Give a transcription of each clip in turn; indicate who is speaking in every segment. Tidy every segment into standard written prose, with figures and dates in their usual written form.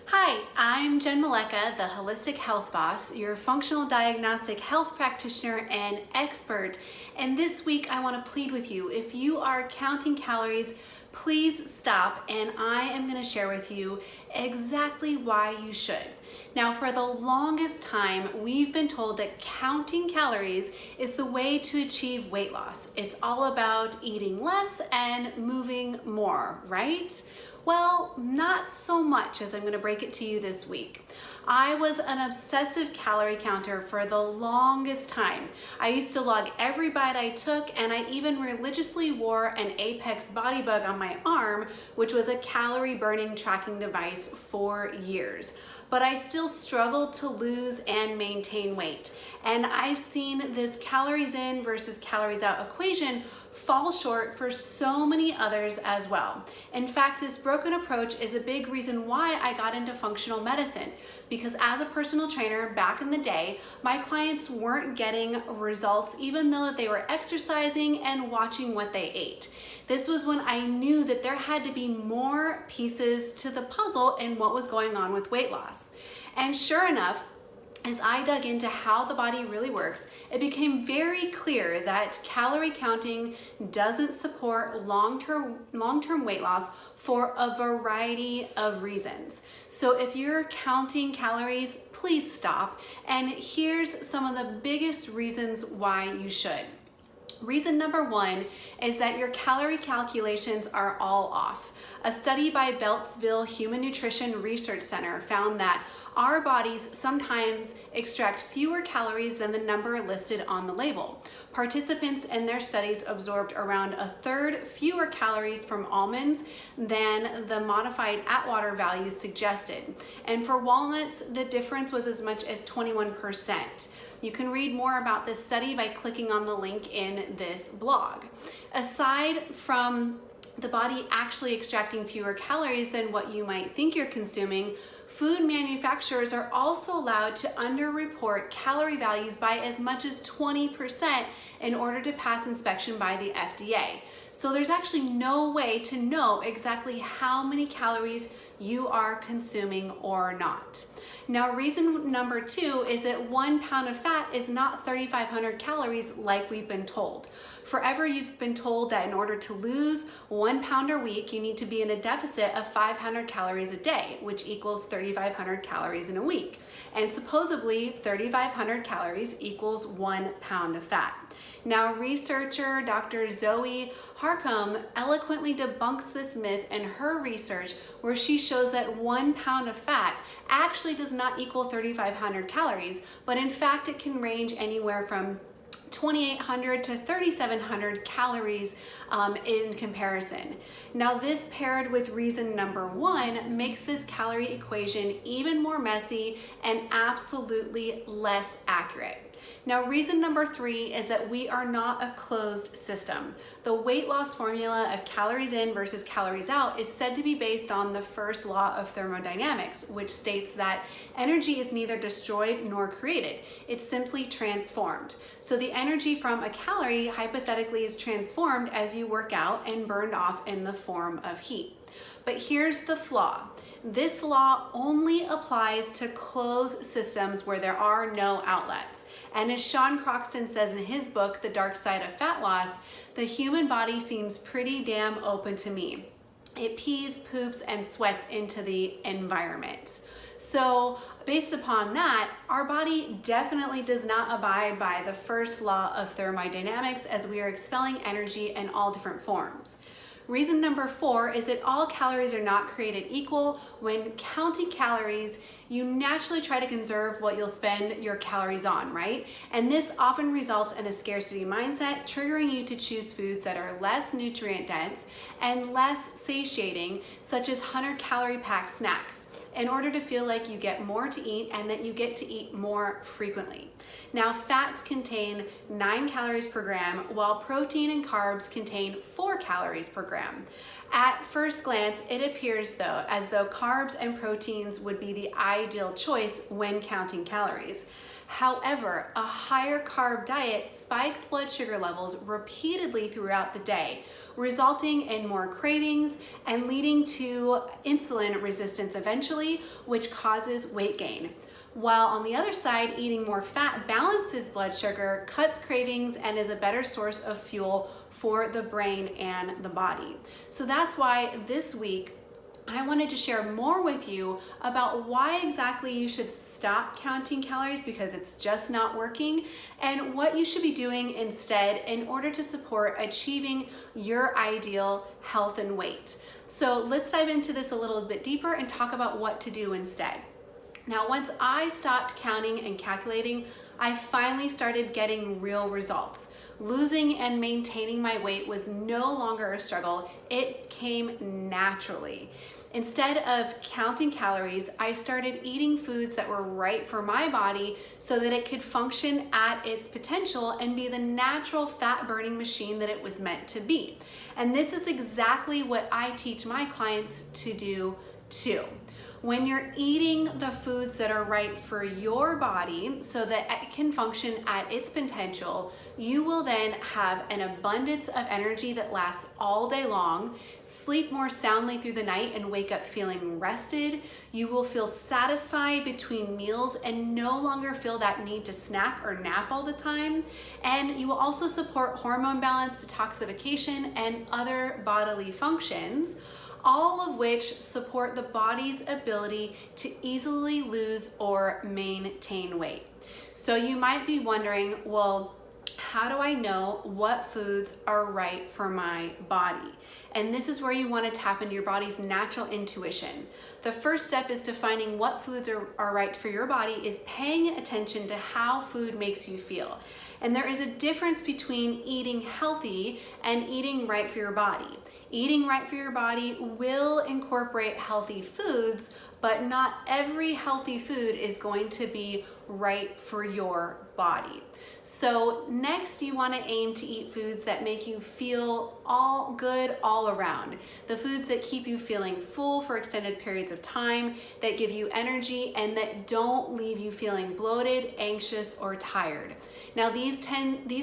Speaker 1: Hi, I'm Jen, the Holistic Health Boss, your functional diagnostic health practitioner and expert. And this week I want to plead with you, if you are counting calories, please stop, and I am going to share with you exactly why you should. Now, for the longest time, we've been told that counting calories is the way to achieve weight loss. It's all about eating less and moving more, right? Well, not so much, as I'm going to break it to you this week. I was an obsessive calorie counter for the longest time. I used to log every bite I took, and I even religiously wore an Apex body bug on my arm, which was a calorie burning tracking device for years. But I still struggled to lose and maintain weight. And I've seen this calories in versus calories out equation fall short for so many others as well. In fact, this broken approach is a big reason why I got into functional medicine, because as a personal trainer back in the day, my clients weren't getting results even though they were exercising and watching what they ate. This was when I knew that there had to be more pieces to the puzzle in what was going on with weight loss. And sure enough, as I dug into how the body really works, it became very clear that calorie counting doesn't support long-term weight loss for a variety of reasons. So if you're counting calories, please stop. And here's some of the biggest reasons why you should. Reason number one is that your calorie calculations are all off. A study by Beltsville Human Nutrition Research Center found that our bodies sometimes extract fewer calories than the number listed on the label. Participants in their studies absorbed around a third fewer calories from almonds than the modified Atwater value suggested. And for walnuts, the difference was as much as 21%. You can read more about this study by clicking on the link in this blog. Aside from the body actually extracting fewer calories than what you might think you're consuming, food manufacturers are also allowed to underreport calorie values by as much as 20% in order to pass inspection by the FDA. So there's actually no way to know exactly how many calories you are consuming or not. Now, reason number two is that 1 pound of fat is not 3,500 calories like we've been told. Forever, you've been told that in order to lose 1 pound a week, you need to be in a deficit of 500 calories a day, which equals 3,500 calories in a week. And supposedly, 3,500 calories equals 1 pound of fat. Now, researcher Dr. Zoe Harcum eloquently debunks this myth in her research, where she shows that 1 pound of fat actually does not equal 3,500 calories, but in fact, it can range anywhere from 2,800 to 3,700 calories in comparison. Now, this paired with reason number one makes this calorie equation even more messy and absolutely less accurate. Now, reason number three is that we are not a closed system. The weight loss formula of calories in versus calories out is said to be based on the first law of thermodynamics, which states that energy is neither destroyed nor created. It's simply transformed. So the energy from a calorie hypothetically is transformed as you work out and burned off in the form of heat. But here's the flaw. This law only applies to closed systems where there are no outlets. And as Sean Croxton says in his book, The Dark Side of Fat Loss, the human body seems pretty damn open to me. It pees, poops, and sweats into the environment. So based upon that, our body definitely does not abide by the first law of thermodynamics, as we are expelling energy in all different forms. Reason number four is that all calories are not created equal. When counting calories, you naturally try to conserve what you'll spend your calories on, right? And this often results in a scarcity mindset, triggering you to choose foods that are less nutrient dense and less satiating, such as 100-calorie packed snacks, in order to feel like you get more to eat and that you get to eat more frequently. Now, fats contain 9 calories per gram, while protein and carbs contain 4 calories per gram. At first glance, it appears though as though carbs and proteins would be the ideal choice when counting calories. However, a higher carb diet spikes blood sugar levels repeatedly throughout the day, resulting in more cravings and leading to insulin resistance eventually, which causes weight gain. While on the other side, eating more fat balances blood sugar, cuts cravings, and is a better source of fuel for the brain and the body. So that's why this week, I wanted to share more with you about why exactly you should stop counting calories because it's just not working, and what you should be doing instead in order to support achieving your ideal health and weight. So let's dive into this a little bit deeper and talk about what to do instead. Now, once I stopped counting and calculating, I finally started getting real results. Losing and maintaining my weight was no longer a struggle. It came naturally. Instead of counting calories, I started eating foods that were right for my body so that it could function at its potential and be the natural fat burning machine that it was meant to be. And this is exactly what I teach my clients to do too. When you're eating the foods that are right for your body so that it can function at its potential, you will then have an abundance of energy that lasts all day long, sleep more soundly through the night and wake up feeling rested. You will feel satisfied between meals and no longer feel that need to snack or nap all the time. And you will also support hormone balance, detoxification, and other bodily functions, all of which support the body's ability to easily lose or maintain weight. So you might be wondering, well, how do I know what foods are right for my body? And this is where you want to tap into your body's natural intuition. The first step is to finding what foods are right for your body is paying attention to how food makes you feel. And there is a difference between eating healthy and eating right for your body. Eating right for your body will incorporate healthy foods, but not every healthy food is going to be right for your body. So next, you want to aim to eat foods that make you feel all good all around. The foods that keep you feeling full for extended periods of time, that give you energy, and that don't leave you feeling bloated, anxious, or tired. Now these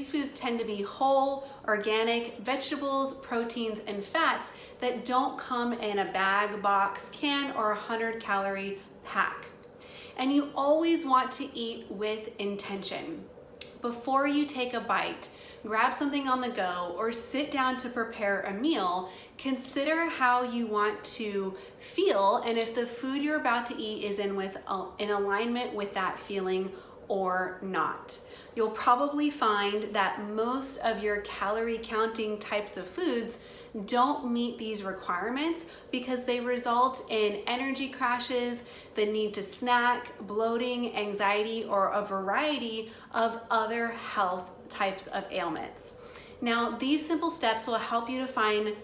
Speaker 1: foods tend to be whole, organic, vegetables, proteins, and fats that don't come in a bag, box, can, or 100-calorie pack. And you always want to eat with intention. Before you take a bite, grab something on the go, or sit down to prepare a meal, consider how you want to feel and if the food you're about to eat is in alignment with that feeling or not. You'll probably find that most of your calorie counting types of foods don't meet these requirements because they result in energy crashes, the need to snack, bloating, anxiety, or a variety of other health types of ailments. Now, these simple steps will help you to find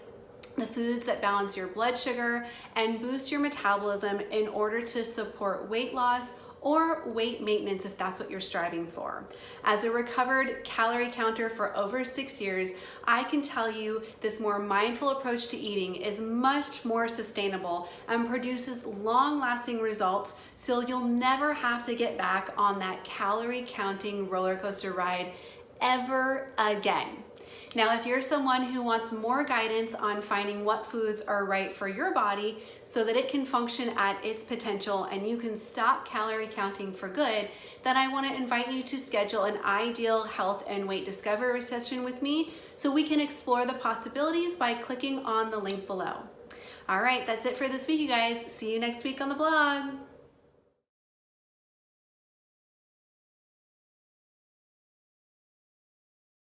Speaker 1: the foods that balance your blood sugar and boost your metabolism in order to support weight loss or weight maintenance if that's what you're striving for. As a recovered calorie counter for over 6 years, I can tell you this more mindful approach to eating is much more sustainable and produces long-lasting results, so you'll never have to get back on that calorie counting roller coaster ride ever again. Now, if you're someone who wants more guidance on finding what foods are right for your body so that it can function at its potential and you can stop calorie counting for good, then I want to invite you to schedule an ideal health and weight discovery session with me so we can explore the possibilities by clicking on the link below. All right, that's it for this week, you guys. See you next week on the blog.